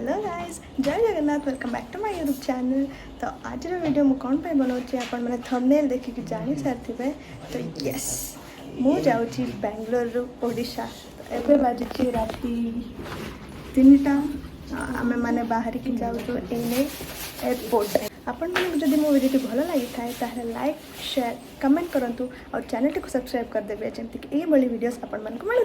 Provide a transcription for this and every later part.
Hello guys, जय Jagannath. Welcome back to my YouTube channel. तो आज वीडियो मुझे कौन पे बनाऊँ आपण मैंने थंबनेल देखिक जानी सारी। तो यस मु जाऊँगी बेंगलोर ओडिशा। तो एबे बाजुची राति 3टा। आमे माने बाहर की जाऊँ एने एयरपोर्ट। आपण मैंने जब मो वीडियो भल लगी था लाइक शेयर कमेंट करूँ और चैनल को सब्सक्राइब करदेवे जमीक ये वीडियोस आपण मानक मिलूँ।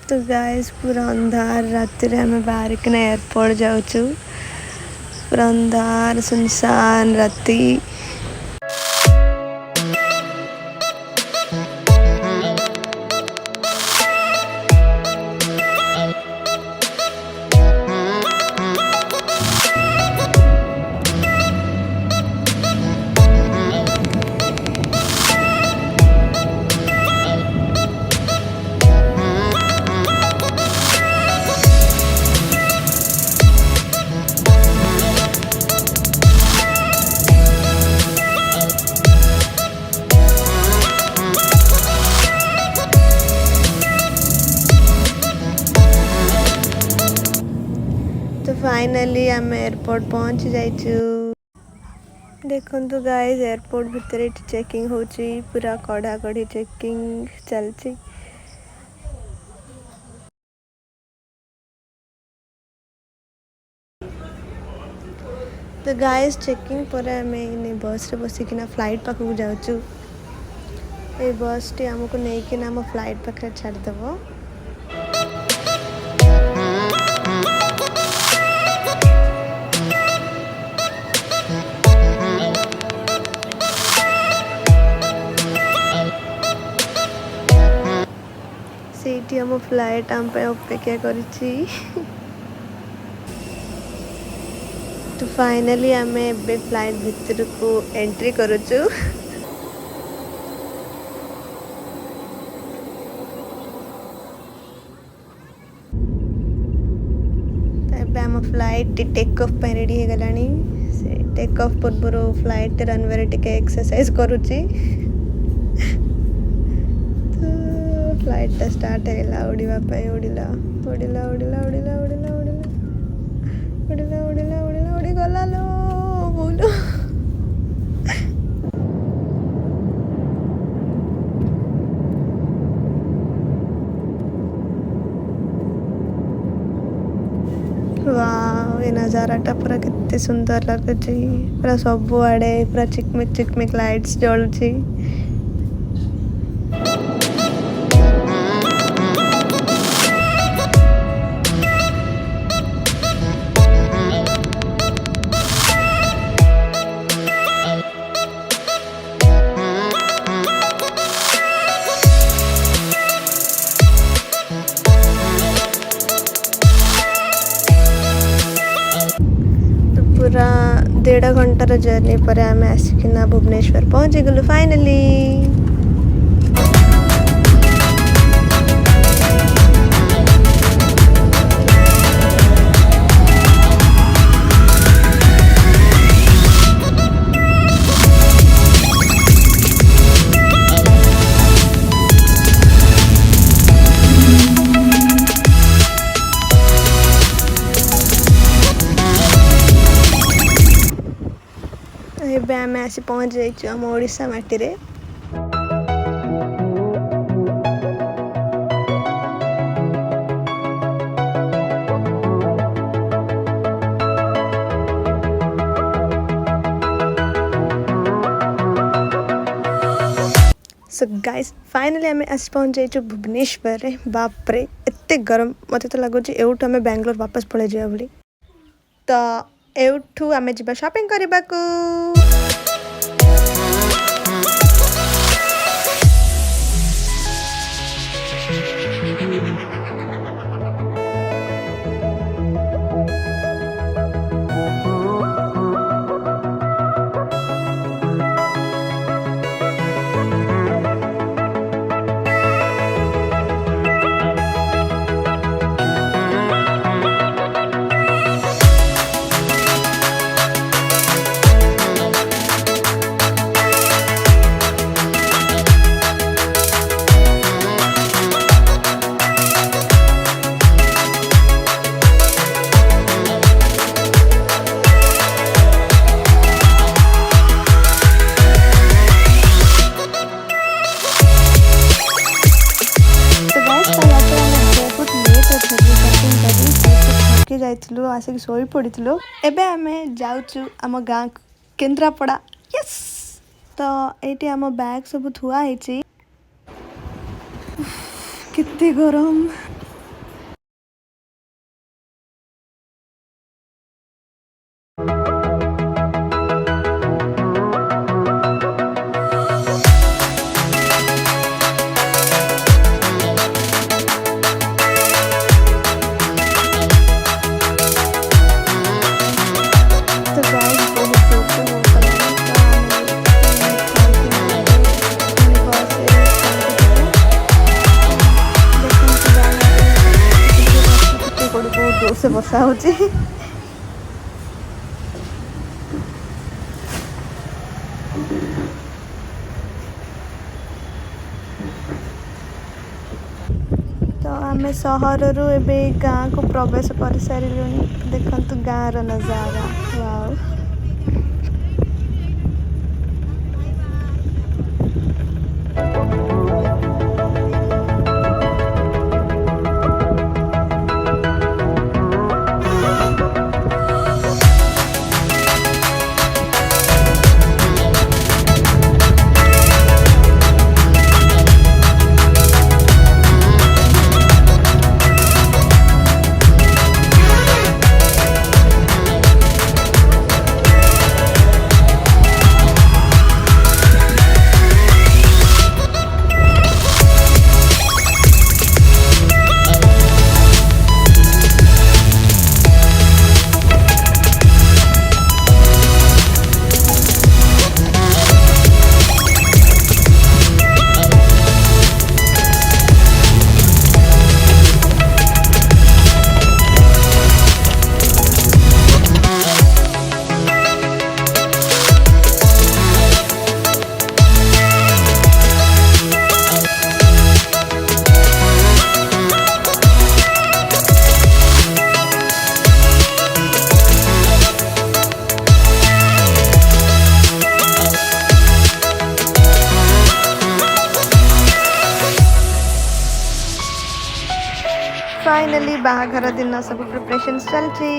तो गाइस पूरा अंधार राति रे हमें बाहर के एयरपोर्ट जाऊँ। पूरा अंधार सुनसान राति। तो फाइनली आम एयरपोर्ट पहुँच जाइछु। देखो गाइस एयरपोर्ट भितर चेकिंग होची, पूरा कड़ा कड़ी चेकिंग चलची। तो गाइस चेकिंग पर आम बस रे बसिकिना फ्लाइट पाखक जाऊँ। ये बस टी आमको नहीं आम फ्लाइट पाखे छाड़देव। सीटी आम फ्लाइट आम अपेक्षा करिछि। तो फाइनली आम ए फ्लाइट भितर को एंट्री करुचु। आम फ्लाइट टेक ऑफ पे रेडी हो गलानी। से टेक ऑफ पूर्व फ्लाइट रनवे टिके एक्सरसाइज करुची। फ्लाइट स्टार्ट है उड़ीवा उड़ीला उड़ीला उड़ीला उड़ीला उड़ीला उड़ीला उड़ीला उड़ीला उड़ीला उड़ी गला लो बोलो। वाह ये नजाराटा पूरा कितने सुंदर लगुच। पूरा सब आड़े पूरा चिकमिक चिकमिक लाइट्स जलुची। पूरा 1.5 घंटार जर्नी पर आम आसिकिना भुवनेश्वर पहुँची गलु फाइनली। एबे आम आसी पहुँच जाइछु आम ओडिशा माटी रे। सो गाइस फाइनली आम आसी पहुँच जाइछु भुवनेश्वर रे। बाप रे एते गरम मते तो लगुच एउठू आम बेंगलोर वापस पळे जाय बोली। तो एउठू आम जिबा शॉपिंग करबाकू। ଯାଇଥିଲୁ ଆସିକି ଶୋଇ ପଡ଼ିଥିଲୁ। ଏବେ ଆମେ ଯାଉଛୁ ଆମ ଗାଁକୁ କେନ୍ଦ୍ରାପଡ଼ା। ୟେସ୍। ତ ଏଇଠି ଆମ ବ୍ୟାଗ୍ ସବୁ ଥୁଆ ହେଇଛି। କେତେ ଗରମ। से बसा होची तो आमे सहररू एबे गाँ को प्रवेश कर सारिलुनी। देखंतु गाँ रो नजारा। वाओ। फाइनली बाहाघर दिन सब प्रिपरेशन चलती।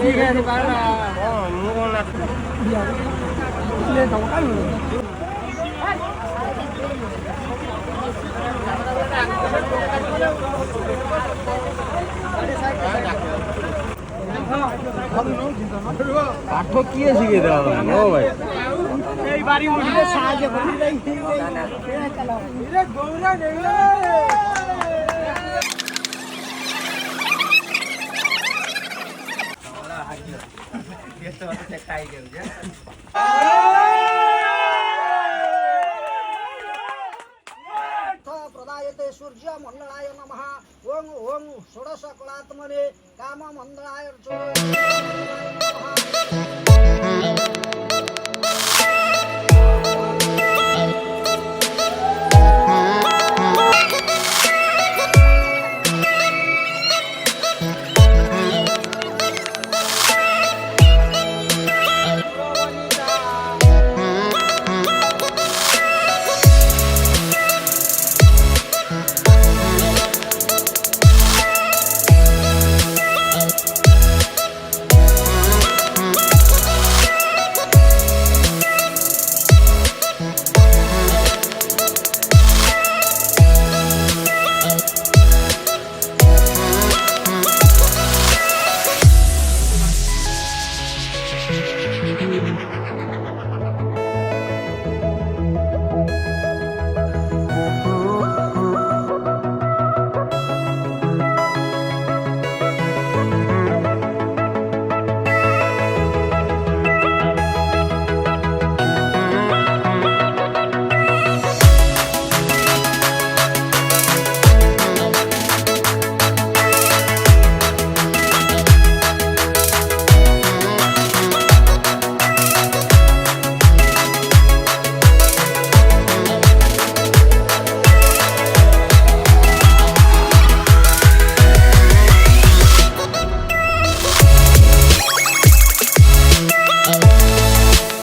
ठीक है दुकान পাঠ কি শিখে দেওয়া ও ভাই এই বাড়ি উঠে সাহায্য করি प्रदायते सूर्य मंडलाय नमः ओं ओं षोडश कलात्मने काम मंडलाय नमः